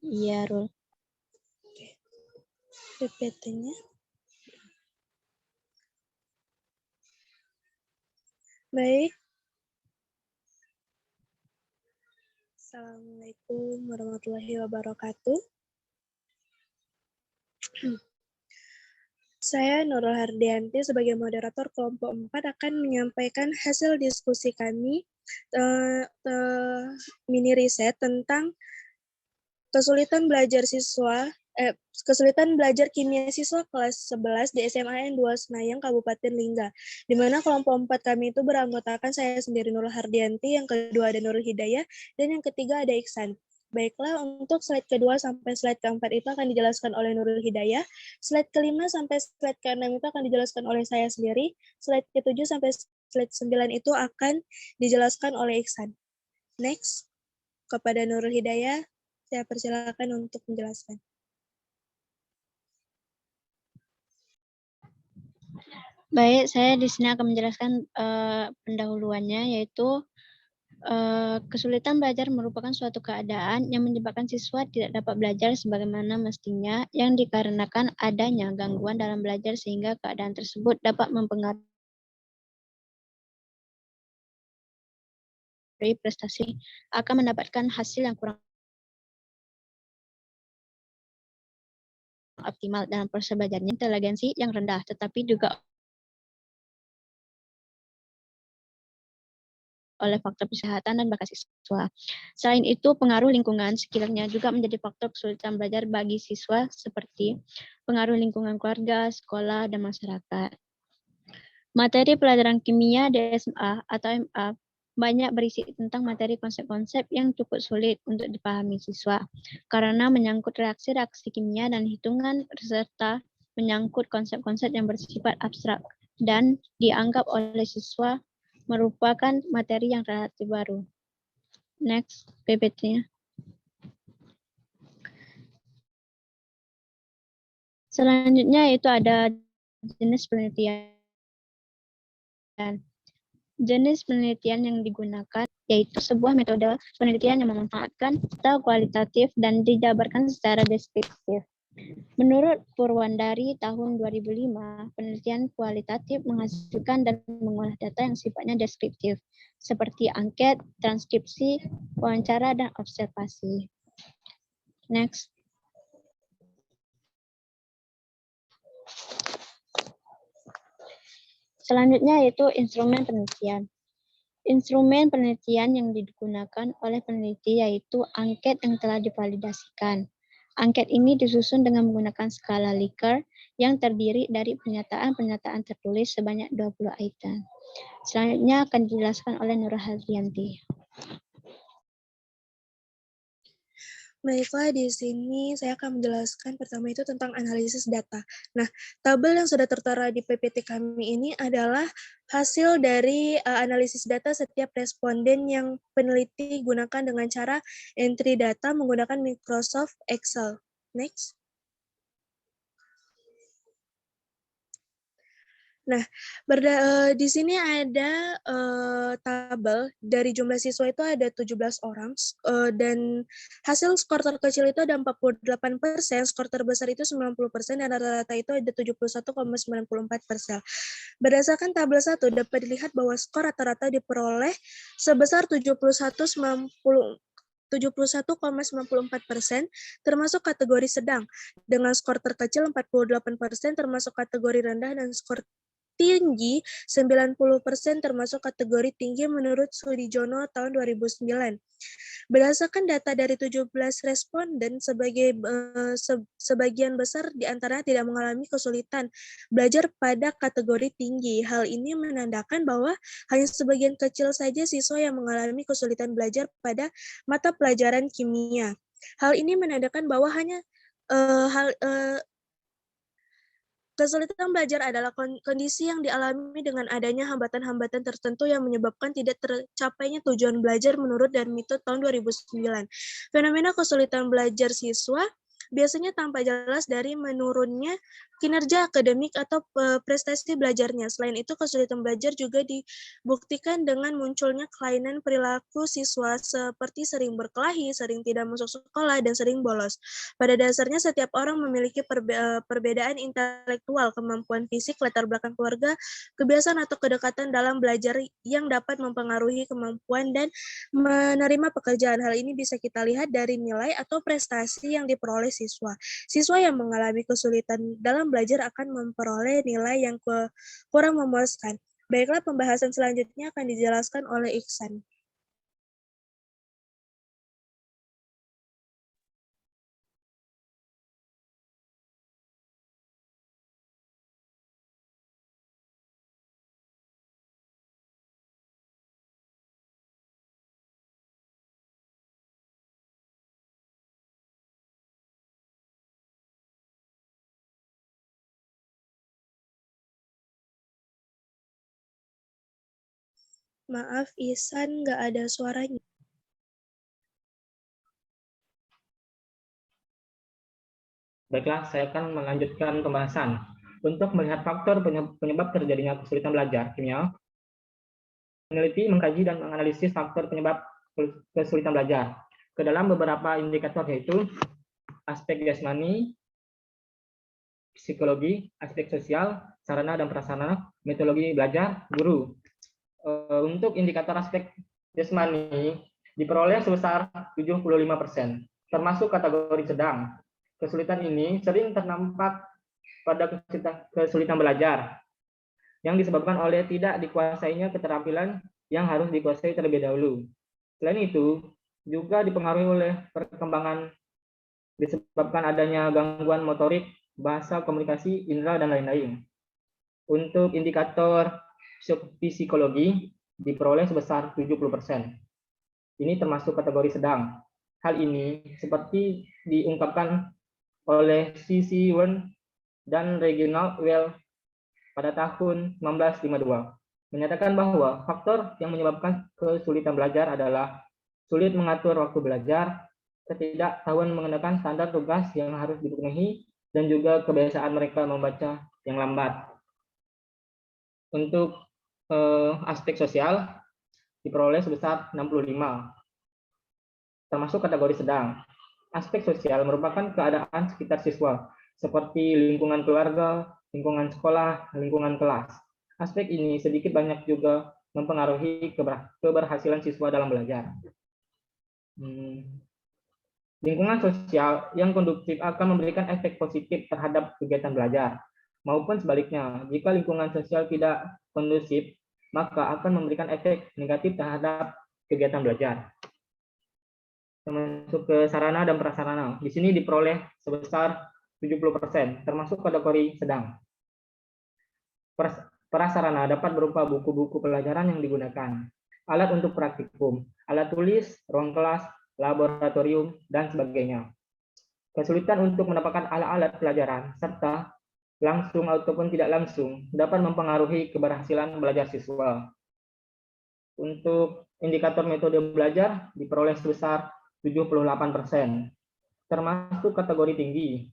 Iya, Rul. PPT-nya. Baik. Assalamualaikum warahmatullahi wabarakatuh. Saya Nurul Hardianti sebagai moderator kelompok 4 akan menyampaikan hasil diskusi kami mini riset tentang kesulitan belajar kimia siswa kelas 11 di SMA N2 Senayan, Kabupaten Lingga, di mana kelompok 4 kami itu beranggotakan saya sendiri Nurul Hardianti, yang kedua ada Nurul Hidayah, dan yang ketiga ada Iksan. Baiklah, untuk slide kedua sampai slide keempat itu akan dijelaskan oleh Nurul Hidayah, slide kelima sampai slide keenam itu akan dijelaskan oleh saya sendiri, slide ketujuh sampai slide 9 itu akan dijelaskan oleh Iksan. Next, kepada Nurul Hidayah, saya persilakan untuk menjelaskan. Baik, saya di sini akan menjelaskan pendahuluannya, yaitu kesulitan belajar merupakan suatu keadaan yang menyebabkan siswa tidak dapat belajar sebagaimana mestinya, yang dikarenakan adanya gangguan dalam belajar sehingga keadaan tersebut dapat mempengaruhi prestasi, akan mendapatkan hasil yang kurang optimal dalam proses belajarnya, inteligensi yang rendah, tetapi juga oleh faktor kesehatan dan bakat siswa. Selain itu, pengaruh lingkungan sekitarnya juga menjadi faktor kesulitan belajar bagi siswa, seperti pengaruh lingkungan keluarga, sekolah, dan masyarakat. Materi pelajaran kimia di SMA atau MA banyak berisi tentang materi konsep-konsep yang cukup sulit untuk dipahami siswa, karena menyangkut reaksi-reaksi kimia dan hitungan, serta menyangkut konsep-konsep yang bersifat abstrak dan dianggap oleh siswa merupakan materi yang relatif baru. Next, PPT-nya. Selanjutnya itu ada jenis penelitian. Jenis penelitian yang digunakan yaitu sebuah metode penelitian yang memanfaatkan data kualitatif dan dijabarkan secara deskriptif. Menurut Purwandari tahun 2005, penelitian kualitatif menghasilkan dan mengolah data yang sifatnya deskriptif, seperti angket, transkripsi, wawancara, dan observasi. Next. Selanjutnya yaitu instrumen penelitian. Instrumen penelitian yang digunakan oleh peneliti yaitu angket yang telah divalidasikan. Angket ini disusun dengan menggunakan skala Likert yang terdiri dari pernyataan-pernyataan tertulis sebanyak 20 item. Selanjutnya akan dijelaskan oleh Nurul Hardianti. Baiklah, di sini saya akan menjelaskan pertama itu tentang analisis data. Nah, tabel yang sudah tertera di PPT kami ini adalah hasil dari analisis data setiap responden yang peneliti gunakan dengan cara entry data menggunakan Microsoft Excel. Next. Nah, di sini ada tabel dari jumlah siswa itu ada 17 orang, dan hasil skor terkecil itu ada 48%, skor terbesar itu 90%, dan rata-rata itu ada 71,94%. Berdasarkan tabel 1, dapat dilihat bahwa skor rata-rata diperoleh sebesar 71,94%, termasuk kategori sedang, dengan skor terkecil 48%, termasuk kategori rendah, dan skor tinggi 90% termasuk kategori tinggi menurut Sudijono tahun 2009. Berdasarkan data dari 17 responden, sebagian besar di antaranya tidak mengalami kesulitan belajar pada kategori tinggi. Hal ini menandakan bahwa hanya sebagian kecil saja siswa yang mengalami kesulitan belajar pada mata pelajaran kimia. Hal ini menandakan bahwa hanya kesulitan belajar adalah kondisi yang dialami dengan adanya hambatan-hambatan tertentu yang menyebabkan tidak tercapainya tujuan belajar menurut Darmito tahun 2009. Fenomena kesulitan belajar siswa biasanya tampak jelas dari menurunnya kinerja akademik atau prestasi belajarnya. Selain itu, kesulitan belajar juga dibuktikan dengan munculnya kelainan perilaku siswa seperti sering berkelahi, sering tidak masuk sekolah, dan sering bolos. Pada dasarnya, setiap orang memiliki perbedaan intelektual, kemampuan fisik, latar belakang keluarga, kebiasaan atau kedekatan dalam belajar yang dapat mempengaruhi kemampuan dan menerima pekerjaan. Hal ini bisa kita lihat dari nilai atau prestasi yang diperoleh siswa. Siswa yang mengalami kesulitan dalam belajar akan memperoleh nilai yang kurang memuaskan. Baiklah, pembahasan selanjutnya akan dijelaskan oleh Iksan. Maaf, Ihsan nggak ada suaranya. Baiklah, saya akan melanjutkan pembahasan. Untuk melihat faktor penyebab terjadinya kesulitan belajar kimia, peneliti mengkaji dan menganalisis faktor penyebab kesulitan belajar ke dalam beberapa indikator, yaitu aspek jasmani, psikologi, aspek sosial, sarana dan prasarana, metodologi belajar, guru. Untuk indikator aspek jasmani diperoleh sebesar 75%, termasuk kategori sedang. Kesulitan ini sering ternampak pada kesulitan belajar yang disebabkan oleh tidak dikuasainya keterampilan yang harus dikuasai terlebih dahulu. Selain itu, juga dipengaruhi oleh perkembangan disebabkan adanya gangguan motorik, bahasa, komunikasi, indera, dan lain-lain. Untuk indikator psikologi diperoleh sebesar 70%. Ini termasuk kategori sedang. Hal ini seperti diungkapkan oleh C.C. Wern dan Reginald Well pada tahun 1952, menyatakan bahwa faktor yang menyebabkan kesulitan belajar adalah sulit mengatur waktu belajar, ketidaktahuan mengenakan standar tugas yang harus dipenuhi, dan juga kebiasaan mereka membaca yang lambat. Untuk aspek sosial diperoleh sebesar 65, termasuk kategori sedang. Aspek sosial merupakan keadaan sekitar siswa, seperti lingkungan keluarga, lingkungan sekolah, lingkungan kelas. Aspek ini sedikit banyak juga mempengaruhi keberhasilan siswa dalam belajar. Lingkungan sosial yang kondusif akan memberikan efek positif terhadap kegiatan belajar, maupun sebaliknya, jika lingkungan sosial tidak kondusif, maka akan memberikan efek negatif terhadap kegiatan belajar. Masuk ke sarana dan prasarana. Di sini diperoleh sebesar 70%, termasuk kategori sedang. Prasarana dapat berupa buku-buku pelajaran yang digunakan, alat untuk praktikum, alat tulis, ruang kelas, laboratorium, dan sebagainya. Kesulitan untuk mendapatkan alat-alat pelajaran, serta langsung ataupun tidak langsung, dapat mempengaruhi keberhasilan belajar siswa. Untuk indikator metode belajar diperoleh sebesar 78%, termasuk kategori tinggi.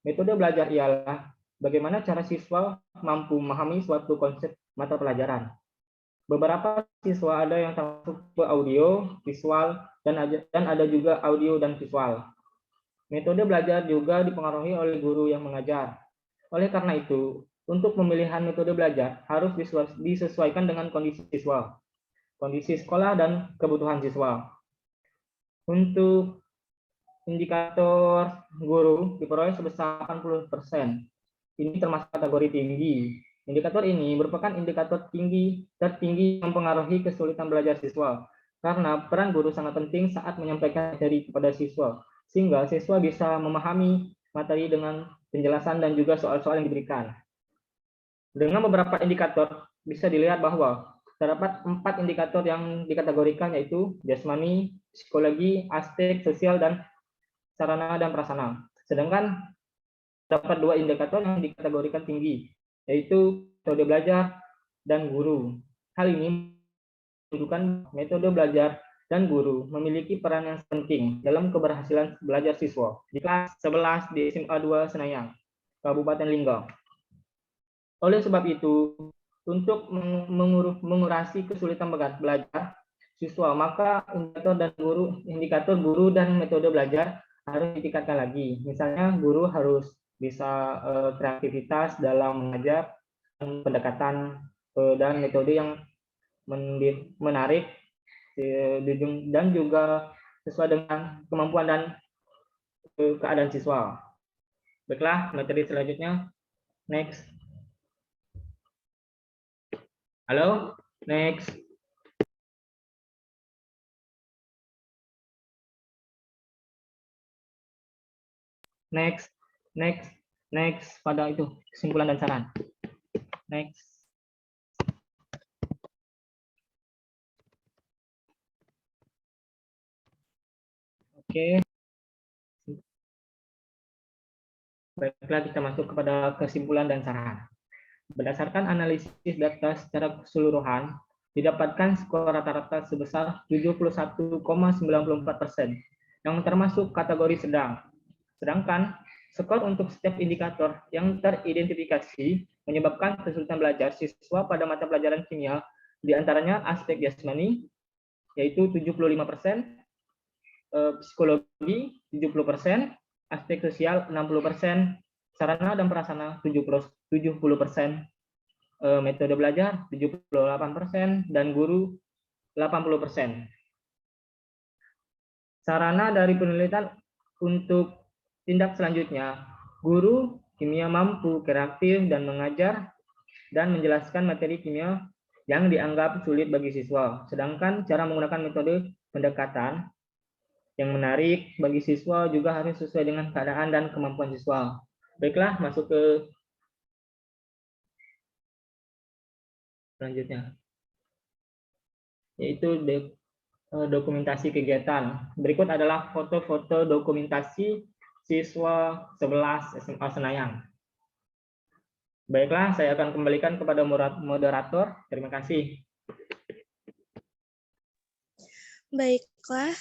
Metode belajar ialah bagaimana cara siswa mampu memahami suatu konsep mata pelajaran. Beberapa siswa ada yang termasuk ke audio, visual, dan ada juga audio dan visual. Metode belajar juga dipengaruhi oleh guru yang mengajar. Oleh karena itu, untuk pemilihan metode belajar harus disesuaikan dengan kondisi siswa, kondisi sekolah, dan kebutuhan siswa. Untuk indikator guru diperoleh sebesar 80%. Ini termasuk kategori tinggi. Indikator ini merupakan indikator tertinggi yang mempengaruhi kesulitan belajar siswa, karena peran guru sangat penting saat menyampaikan materi kepada siswa, sehingga siswa bisa memahami materi dengan penjelasan dan juga soal-soal yang diberikan. Dengan beberapa indikator bisa dilihat bahwa terdapat 4 indikator yang dikategorikan, yaitu jasmani, psikologi, aspek sosial, dan sarana dan prasarana. Sedangkan dapat 2 indikator yang dikategorikan tinggi, yaitu metode belajar dan guru. Hal ini menunjukkan metode belajar dan guru memiliki peran yang penting dalam keberhasilan belajar siswa. Di kelas 11 di SMA 2 Senayang. Kabupaten Lingga. Oleh sebab itu, untuk mengurasi kesulitan belajar siswa, maka indikator guru dan metode belajar harus ditingkatkan lagi. Misalnya, guru harus bisa kreativitas dalam mengajar, pendekatan dan metode yang menarik dan juga sesuai dengan kemampuan dan keadaan siswa. Baiklah, materi selanjutnya. Next. Halo, next. Next pada itu kesimpulan dan saran. Next. Oke. Baiklah, kita masuk kepada kesimpulan dan saran. Berdasarkan analisis data secara keseluruhan, didapatkan skor rata-rata sebesar 71,94%, yang termasuk kategori sedang. Sedangkan skor untuk setiap indikator yang teridentifikasi menyebabkan kesulitan belajar siswa pada mata pelajaran kimia, diantaranya aspek jasmani, yaitu 75%, psikologi 70%, aspek sosial 60%, sarana dan prasarana 70%, metode belajar 78%, dan guru 80%. Sarana dari penelitian untuk tindak selanjutnya, guru kimia mampu kreatif dan mengajar dan menjelaskan materi kimia yang dianggap sulit bagi siswa. Sedangkan cara menggunakan metode pendekatan yang menarik bagi siswa juga harus sesuai dengan keadaan dan kemampuan siswa. Baiklah, masuk ke selanjutnya, yaitu dokumentasi kegiatan. Berikut adalah foto-foto dokumentasi siswa 11 SMA Senayan. Baiklah, saya akan kembalikan kepada moderator. Terima kasih. Baiklah,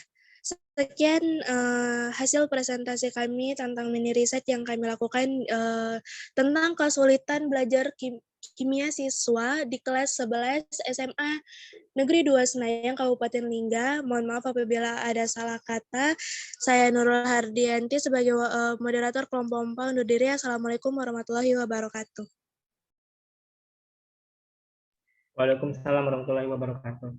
sekian hasil presentasi kami tentang mini riset yang kami lakukan tentang kesulitan belajar kimia siswa di kelas 11 SMA Negeri 2 Senayan, Kabupaten Lingga. Mohon maaf apabila ada salah kata. Saya Nurul Hardianti sebagai moderator kelompok 4 undur diri. Assalamualaikum warahmatullahi wabarakatuh. Waalaikumsalam warahmatullahi wabarakatuh.